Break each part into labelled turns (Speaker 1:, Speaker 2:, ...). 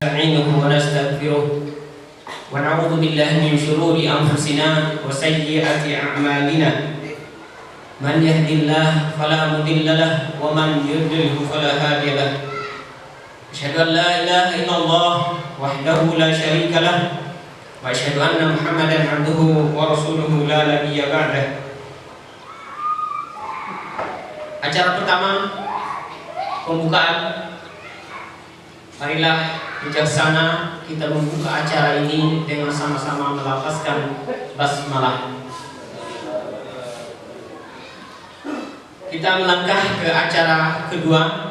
Speaker 1: نستعينه ونستغفره ونعوذ بالله من شرور أنفسنا وسيئات أعمالنا من يهد الله فلا مضل له ومن يضلل فلا هادي له أشهد أن لا إله إلا الله وحده لا شريك له وأشهد أن محمدا عبده ورسوله لا نبي بعده. Acara pertama pembukaan. Marilah bijaksana kita membuka acara ini dengan sama-sama melafazkan basmalah. Kita melangkah ke acara kedua,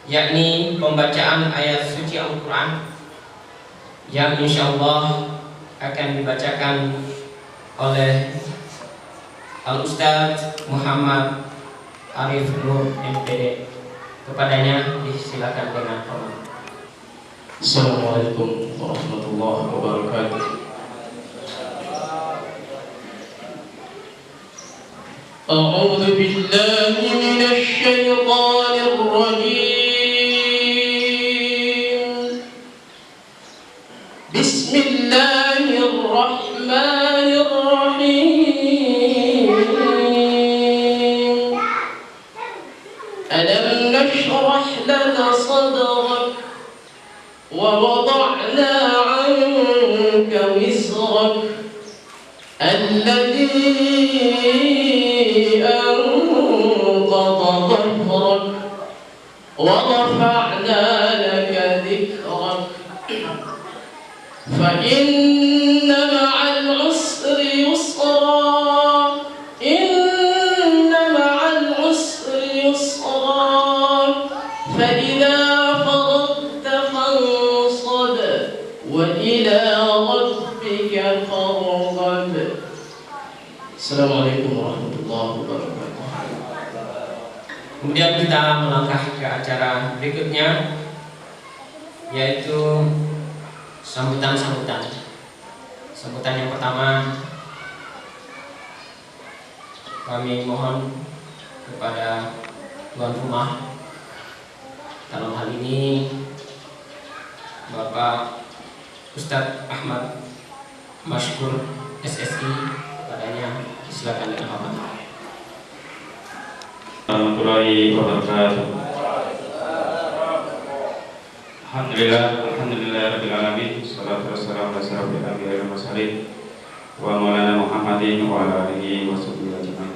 Speaker 1: yakni pembacaan ayat suci Al-Quran yang insyaallah akan dibacakan oleh Al-Ustadz Muhammad Arif Nur MPD. Kepadanya disilakan dengan hormat.
Speaker 2: Assalamualaikum warahmatullahi wabarakatuh. A'udzu billahi minasy syaithanir rajim. Bismillahirrahmanirrahim. ألم نشرح لك صدرك ووضعنا عنك وزرك الذي أنقض ظهرك ورفعنا لك ذكرك فإن مع العسر يسرا فإذا فرغت فانصب وإلى ربك فارغب. Assalamualaikum warahmatullahi wabarakatuh.
Speaker 1: Kemudian kita melangkah ke acara berikutnya, yaitu sambutan-sambutan. Sambutan yang pertama, kami mohon kepada tuan rumah, dalam hal ini Bapak Ustadz Ahmad Mashkur SSI, padanya silakan dengan hormat.
Speaker 3: Warahmatullahi wabarakatuh. Alhamdulillah rabbil alamin. Wassalatu wassalamu ala asyrofil anbiya'i wal mursalin wa maulana Muhammadin wa ala alihi washabbihi ajmain.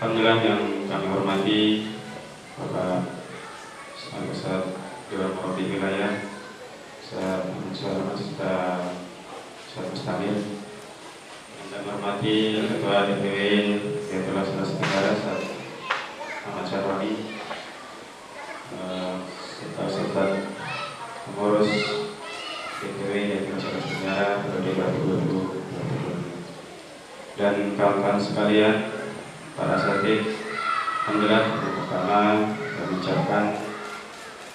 Speaker 3: Alhamdulillah yang kami hormati Bapak Ustaz Dewan Murabi Wilayah, Ustaz Masjid Mustamir, yang kami hormati Ketua DPW Daerah Sulawesi Tenggara Ustaz Ahmad Syarwani, serta Ustaz pengurus DPW Daerah Sulawesi Tenggara periode 2020, dan kawan-kawan sekalian, para asatidz. Alhamdulillah, pertama kami ucapkan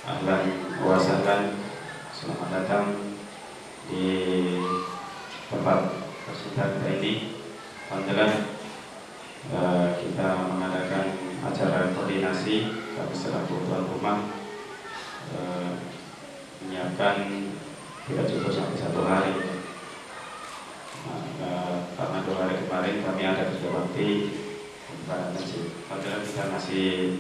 Speaker 3: ahlan wa sahlan, selamat datang di tempat persidangan kita ini. Alhamdulillah, kita mengadakan acara koordinasi. Kami selaku tuan rumah menyiapkan tidak cukup sampai 1 hari. Karena 2 hari kemarin kami ada kerja bakti pada masjid. Alhamdulillah kita masih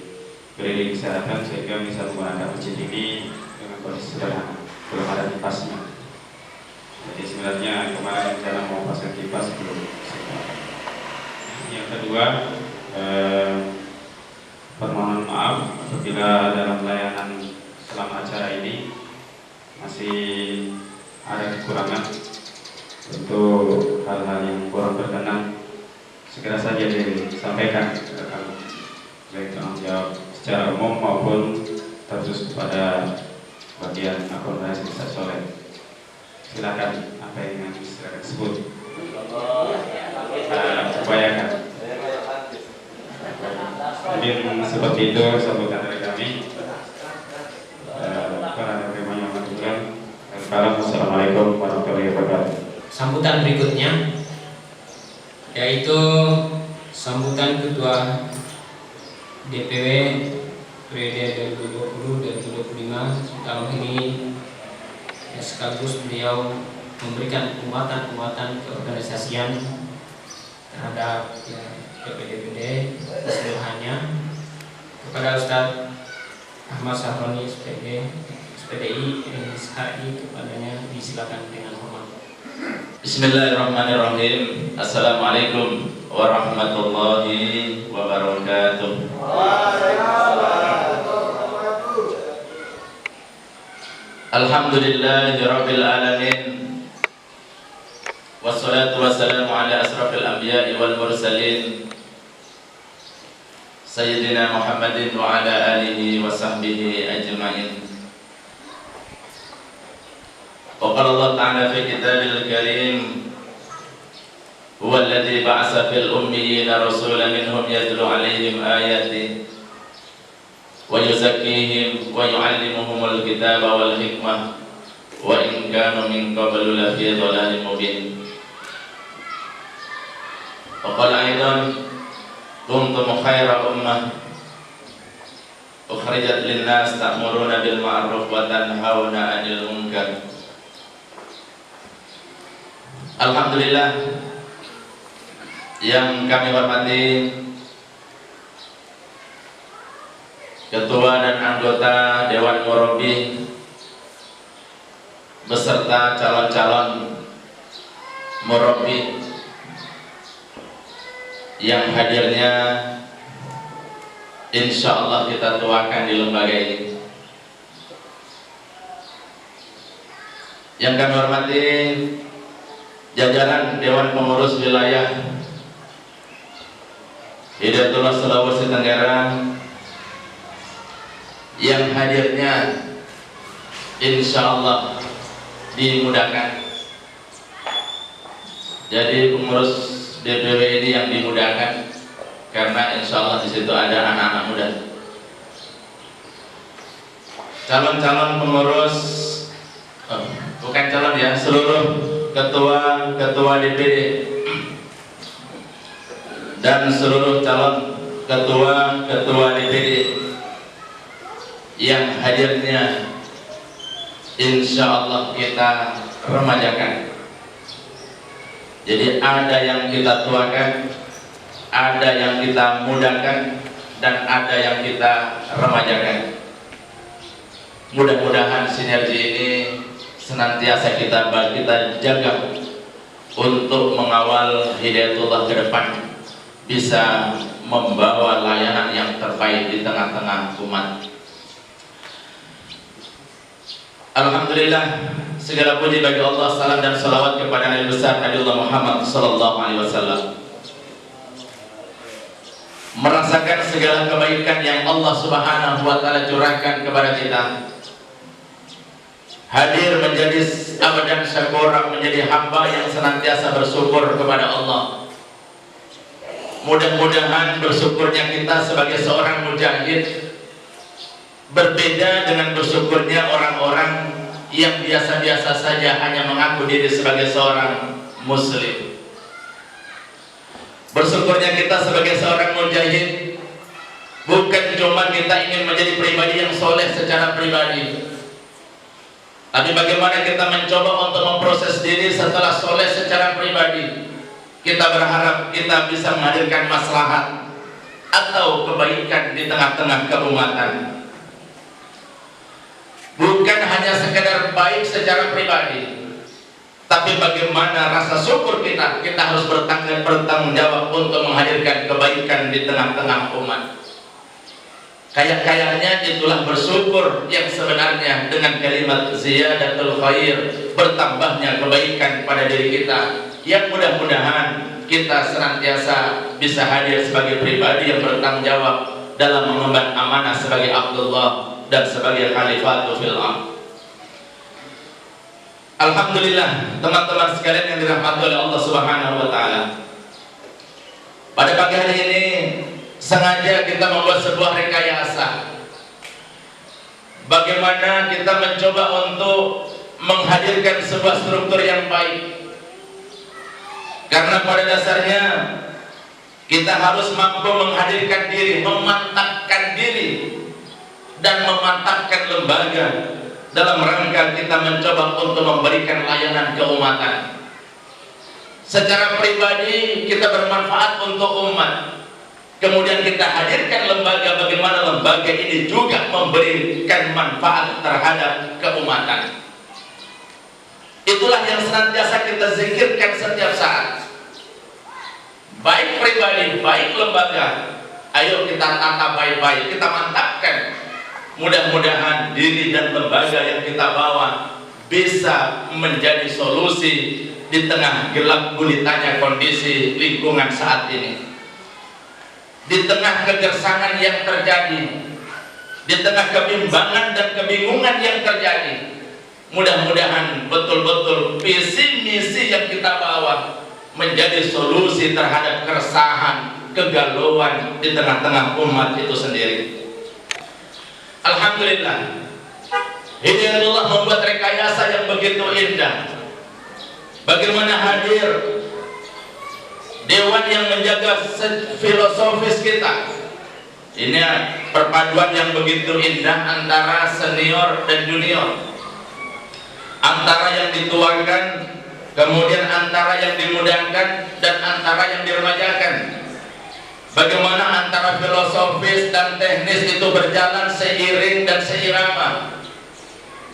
Speaker 3: beri kesehatan sehingga bisa menggunakan masjid ini dengan kondisi sederhana, belum ada kipasnya. Jadi sebenarnya kemarin rencana mau pasang kipas belum. Yang kedua, permohonan maaf apabila dalam layanan selama acara ini masih ada kekurangan. Untuk hal-hal yang kurang berkenan segera saja disampaikan kepada kami, baik tanggung jawab secara umum maupun terkhusus kepada bagian akomodasi Ustaz Soleh. Silakan apa yang ingin silakan sebut. Kita upayakan. Mungkin seperti itu sambutan dari kami. Para penerima yang bertugas. Assalamualaikum warahmatullahi wabarakatuh.
Speaker 1: Sambutan berikutnya yaitu sambutan Ketua DPW periode 2020-2025 tahun ini, ya, sekaligus beliau memberikan penguatan-penguatan keorganisasian terhadap ya, DPD keseluruhannya. Kepada Ustadz Ahmad Sahroni SPDI SHI, kepadanya disilakan dengan hormat.
Speaker 4: Bismillahirrahmanirrahim. Assalamualaikum warahmatullahi wabarakatuh. Alhamdulillahirabbil alamin. Wassalatu wassalamu ala asrafil anbiya'i wal mursalin Sayyidina Muhammadin wa ala alihi wa sahbihi ajma'in. Wa qala Allah ta'ala fi kitabil karim, huwa alladhi ba'asa fil ummiyina rasulan minhum yatlu 'alaihim ayatihi wa yuzakkihim wa yu'allimuhumul kitaba wal hikmah wa in kanu min qablu lafi dhalalin mubin. Wa qala aidan, kuntum khayra ummah ukhrijat lin-nas ta'muruna bil ma'ruf wa tanhauna 'anil munkar. Alhamdulillah yang kami hormati Ketua dan anggota Dewan Murabbi beserta calon-calon murabbi yang hadirnya insya Allah kita tuakan di lembaga ini. Yang kami hormati jajaran Dewan Pengurus Wilayah Hidayatullah Sulawesi Tenggara yang hadirnya insya Allah dimudahkan. Jadi pengurus DPW ini yang dimudahkan karena insya Allah di situ ada anak-anak muda. Calon-calon pengurus, bukan calon ya, seluruh ketua DPD dan seluruh calon ketua DPD yang hadirnya insya Allah kita remajakan. Jadi ada yang kita tuakan, ada yang kita mudahkan, dan ada yang kita remajakan. Mudah-mudahan sinergi ini senantiasa kita jaga untuk mengawal Hidayatullah ke depan bisa membawa layanan yang terbaik di tengah-tengah umat. Alhamdulillah, segala puji bagi Allah, salam dan salawat kepada Nabi besar Nabiullah Muhammad sallallahu alaihi wasallam. Merasakan segala kebaikan yang Allah Subhanahu wa taala curahkan kepada kita. Hadir menjadi abadan syukur, menjadi hamba yang senantiasa bersyukur kepada Allah. Mudah-mudahan bersyukurnya kita sebagai seorang mujahid berbeda dengan bersyukurnya orang-orang yang biasa-biasa saja hanya mengaku diri sebagai seorang muslim. Bersyukurnya kita sebagai seorang mujahid bukan cuma kita ingin menjadi pribadi yang soleh secara pribadi, tapi bagaimana kita mencoba untuk memproses diri setelah soleh secara pribadi. Kita berharap kita bisa menghadirkan maslahat atau kebaikan di tengah-tengah keumatan. Bukan hanya sekedar baik secara pribadi, tapi bagaimana rasa syukur kita harus bertanggung jawab untuk menghadirkan kebaikan di tengah-tengah umat. Kayak-kayaknya itulah bersyukur yang sebenarnya dengan kalimat ziyadatul khair, bertambahnya kebaikan pada diri kita, yang mudah-mudahan kita senantiasa bisa hadir sebagai pribadi yang bertanggung jawab dalam mengemban amanah sebagai Abdullah dan sebagai Khalifatul fil ardh. Alhamdulillah, teman-teman sekalian yang dirahmati oleh Allah Subhanahu wa taala. Pada pagi hari ini sengaja kita membuat sebuah rekayasa. Bagaimana kita mencoba untuk menghadirkan sebuah struktur yang baik. Karena pada dasarnya kita harus mampu menghadirkan diri, memantapkan diri dan memantapkan lembaga dalam rangka kita mencoba untuk memberikan layanan keumatan. Secara pribadi kita bermanfaat untuk umat, kemudian kita hadirkan lembaga, bagaimana lembaga ini juga memberikan manfaat terhadap keumatan. Itulah yang senantiasa kita zikirkan setiap saat, baik pribadi, baik lembaga. Ayo kita tata baik-baik, kita mantapkan. Mudah-mudahan diri dan lembaga yang kita bawa bisa menjadi solusi di tengah gelap gulitanya kondisi lingkungan saat ini, di tengah kegersangan yang terjadi, di tengah kebimbangan dan kebingungan yang terjadi. Mudah-mudahan betul-betul visi misi yang kita bawa menjadi solusi terhadap keresahan, kegalauan di tengah-tengah umat itu sendiri. Alhamdulillah, Hidayatullah membuat rekayasa yang begitu indah. Bagaimana hadir dewan yang menjaga filosofis kita. Ini perpaduan yang begitu indah antara senior dan junior, antara yang dituakan, kemudian antara yang dimudahkan, dan antara yang diremajakan. Bagaimana antara filosofis dan teknis itu berjalan seiring dan seirama.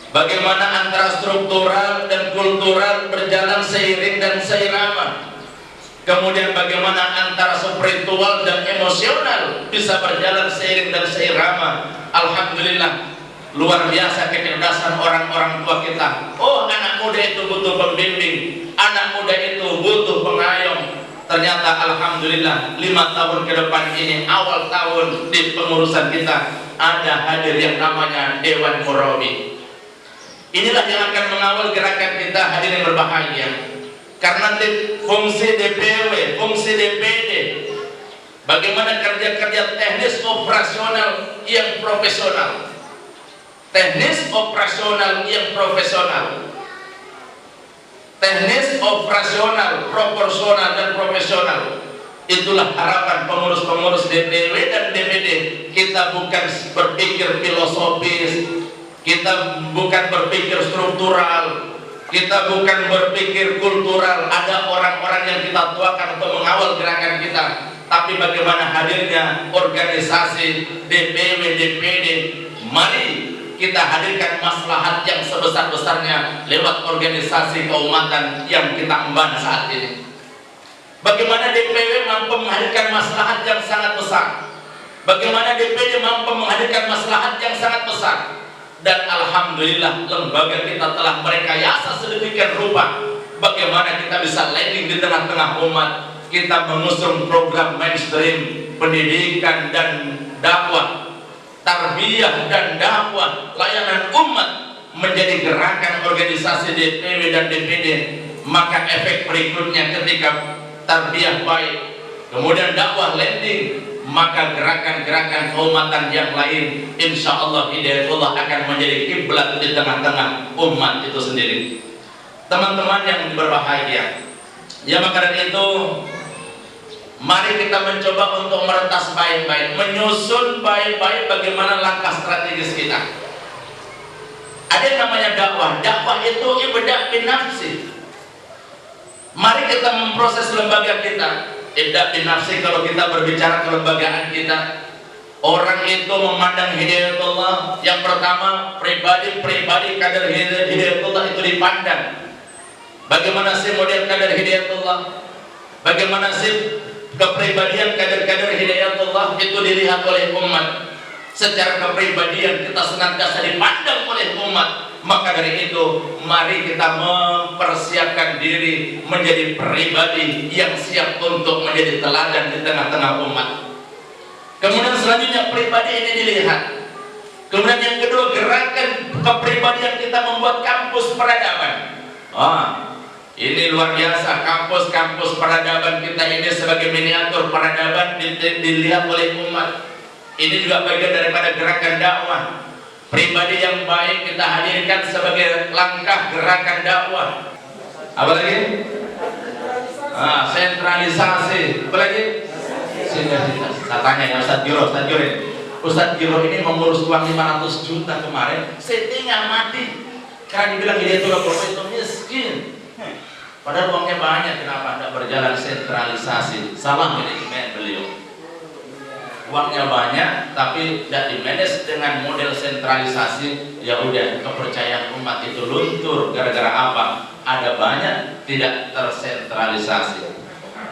Speaker 4: Bagaimana antara struktural dan kultural berjalan seiring dan seirama. Kemudian bagaimana antara spiritual dan emosional bisa berjalan seiring dan seirama. Alhamdulillah, luar biasa kecerdasan orang-orang tua kita. Oh, anak muda itu butuh pembimbing, anak muda itu butuh pengayom. Ternyata alhamdulillah 5 tahun ke depan ini, awal tahun di pengurusan kita ada hadir yang namanya Dewan Murabi. Inilah yang akan mengawal gerakan kita, hadirin berbahagia. Karena fungsi DPW, fungsi DPD, bagaimana kerja-kerja teknis operasional yang profesional, teknis operasional yang profesional, teknis operasional, proporsional dan profesional. Itulah harapan pengurus-pengurus DPW dan DPD. Kita bukan berpikir filosofis, kita bukan berpikir struktural, kita bukan berpikir kultural. Ada orang-orang yang kita tuakan untuk mengawal gerakan kita. Tapi bagaimana hadirnya organisasi DPW, DPD, mari kita hadirkan maslahat yang sebesar-besarnya lewat organisasi keumatan yang kita emban saat ini. Bagaimana DPW mampu menghadirkan maslahat yang sangat besar, bagaimana DPD mampu menghadirkan maslahat yang sangat besar. Dan alhamdulillah lembaga kita telah merekayasa sedemikian rupa bagaimana kita bisa landing di tengah-tengah umat. Kita mengusung program mainstream pendidikan dan dakwah, tarbiyah dan dakwah, layanan umat menjadi gerakan organisasi DPW dan DPD. Maka efek berikutnya ketika tarbiyah baik, kemudian dakwah landing, maka gerakan-gerakan keumatan yang lain insya Allah hidayatullah akan menjadi kiblat di tengah-tengah umat itu sendiri. Teman-teman yang berbahagia, ya maka dari itu mari kita mencoba untuk merentas baik-baik, menyusun baik-baik bagaimana langkah strategis kita. Ada yang namanya dakwah. Dakwah itu ibda' bin nafsi. Mari kita memproses lembaga kita. Ibda' bin nafsi kalau kita berbicara kelembagaan kita. Orang itu memandang hidayatullah. Yang pertama, pribadi-pribadi kader hidayatullah itu dipandang. Bagaimana sih model kader hidayatullah? Bagaimana sih kepribadian kader-kader hidayatullah itu dilihat oleh umat? Secara kepribadian kita senantiasa dipandang oleh umat. Maka dari itu mari kita mempersiapkan diri menjadi pribadi yang siap untuk menjadi teladan di tengah-tengah umat. Kemudian selanjutnya pribadi ini dilihat. Kemudian yang kedua, gerakan kepribadian kita membuat kampus peradaban. Ini luar biasa, kampus-kampus peradaban kita ini sebagai miniatur peradaban dilihat oleh umat. Ini juga bagian daripada gerakan dakwah. Pribadi yang baik kita hadirkan sebagai langkah gerakan dakwah. Apa lagi? Sentralisasi. Apa lagi? Sinergitas. Saya tanya ya Ustaz Juro, Ustadz Giro ini mengurus uang 500 juta kemarin, setengah mati karena dibilang dia itu itu miskin. Padahal uangnya banyak, kenapa tidak berjalan sentralisasi? Salah manajemen beliau. Uangnya banyak tapi tidak dimanage dengan model sentralisasi. Ya udah, kepercayaan umat itu luntur gara-gara apa? Ada banyak tidak tersentralisasi.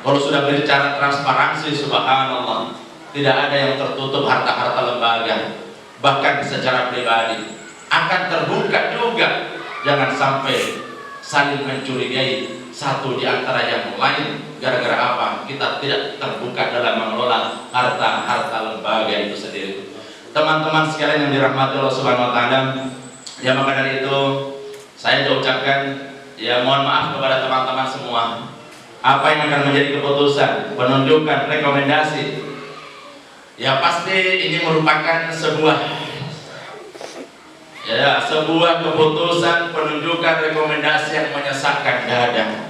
Speaker 4: Kalau sudah berbicara transparansi, subhanallah, tidak ada yang tertutup harta-harta lembaga. Bahkan secara pribadi akan terbuka juga. Jangan sampai saling mencurigai satu di antara yang lain gara-gara apa? Kita tidak terbuka dalam mengelola harta-harta lembaga itu sendiri. Teman-teman sekalian yang dirahmati Allah Subhanahu wa taala, ya maka dari itu saya ucapkan ya mohon maaf kepada teman-teman semua. Apa yang akan menjadi keputusan, penunjukan, rekomendasi, ya pasti ini merupakan sebuah keputusan, penunjukan, rekomendasi yang menyesakkan dada.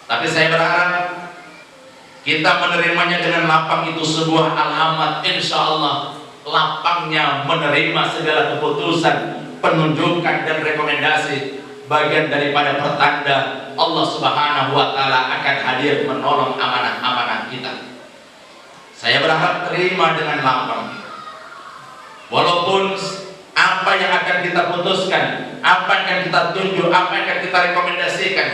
Speaker 4: Tapi saya berharap kita menerimanya dengan lapang. Itu sebuah alamat, insya Allah lapangnya menerima segala keputusan, penunjukan dan rekomendasi, bagian daripada pertanda Allah Subhanahu wa taala akan hadir menolong amanah-amanah kita. Saya berharap terima dengan lapang. Walaupun apa yang akan kita putuskan, apa yang akan kita tunjuk, apa yang akan kita rekomendasikan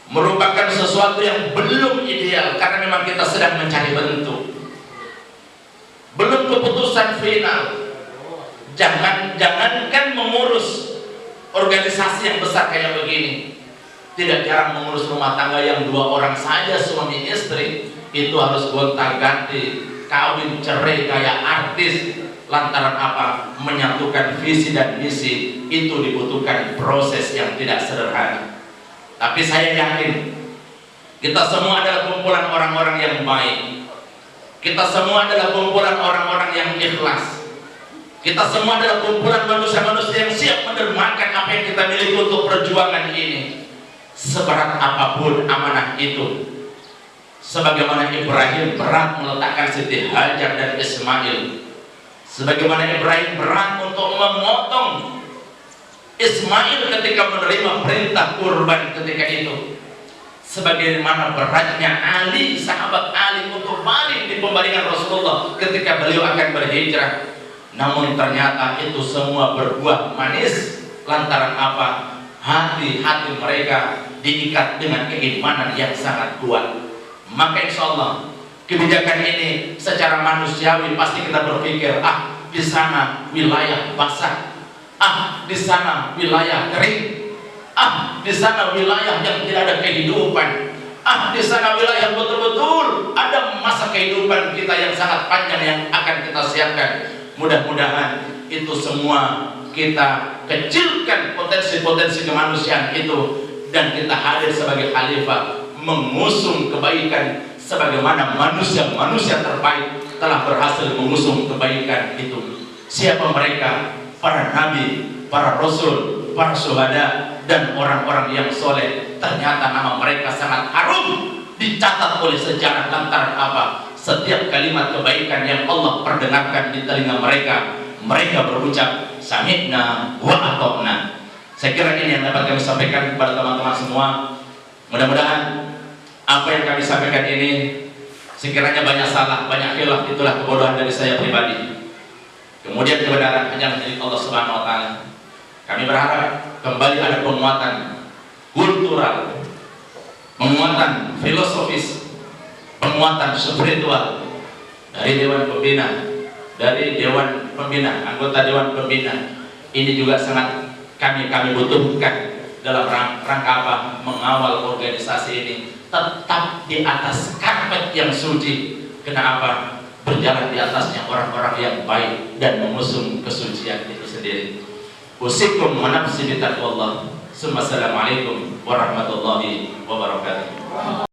Speaker 4: merupakan sesuatu yang belum ideal, karena memang kita sedang mencari bentuk, belum keputusan final. Jangankan mengurus organisasi yang besar kayak begini, tidak jarang mengurus rumah tangga yang 2 orang saja suami istri itu harus gonta-ganti, kawin cerai kayak artis. Lantaran apa? Menyatukan visi dan misi itu dibutuhkan proses yang tidak sederhana. Tapi saya yakin kita semua adalah kumpulan orang-orang yang baik. Kita semua adalah kumpulan orang-orang yang ikhlas. Kita semua adalah kumpulan manusia-manusia yang siap menerjemahkan apa yang kita miliki untuk perjuangan ini. Seberat apapun amanah itu, sebagaimana Ibrahim berat meletakkan Siti Hajar dan Ismail, sebagaimana Ibrahim berat untuk memotong Ismail ketika menerima perintah kurban ketika itu, sebagaimana beratnya Ali, sahabat Ali, untuk balik di pembalingan Rasulullah ketika beliau akan berhijrah. Namun ternyata itu semua berbuah manis. Lantaran apa? Hati-hati mereka diikat dengan keimanan yang sangat kuat. Maka insya Allah kebijakan ini secara manusiawi pasti kita berpikir, di sana wilayah basah, di sana wilayah kering, di sana wilayah yang tidak ada kehidupan, di sana wilayah betul-betul ada masa kehidupan kita yang sangat panjang yang akan kita siapkan. Mudah-mudahan itu semua kita kecilkan potensi-potensi kemanusiaan itu, dan kita hadir sebagai khalifah mengusung kebaikan sebagaimana manusia-manusia terbaik telah berhasil mengusung kebaikan itu. Siapa mereka? Para nabi, para rasul, para syuhada, dan orang-orang yang soleh. Ternyata nama mereka sangat harum dicatat oleh sejarah. Lantaran apa? Setiap kalimat kebaikan yang Allah perdengarkan di telinga mereka, mereka berucap sami'na wa ata'na. Saya kira ini yang dapat kami sampaikan kepada teman-teman semua. Mudah-mudahan apa yang kami sampaikan ini, sekiranya banyak salah, banyak khilaf, itulah kebodohan dari saya pribadi. Kemudian kebenaran hanya milik Allah Subhanahu wa taala. Kami berharap kembali ada penguatan kultural, penguatan filosofis, penguatan spiritual dari Dewan Pembina, anggota Dewan Pembina. Ini juga sangat kami butuhkan dalam rangka apa? Mengawal organisasi ini tetap di atas karpet yang suci. Kenapa? Berjalan di atasnya orang-orang yang baik dan mengusung kesucian itu sendiri. Usikum wa nafsi bi taqwallah. Assalamualaikum warahmatullahi wabarakatuh.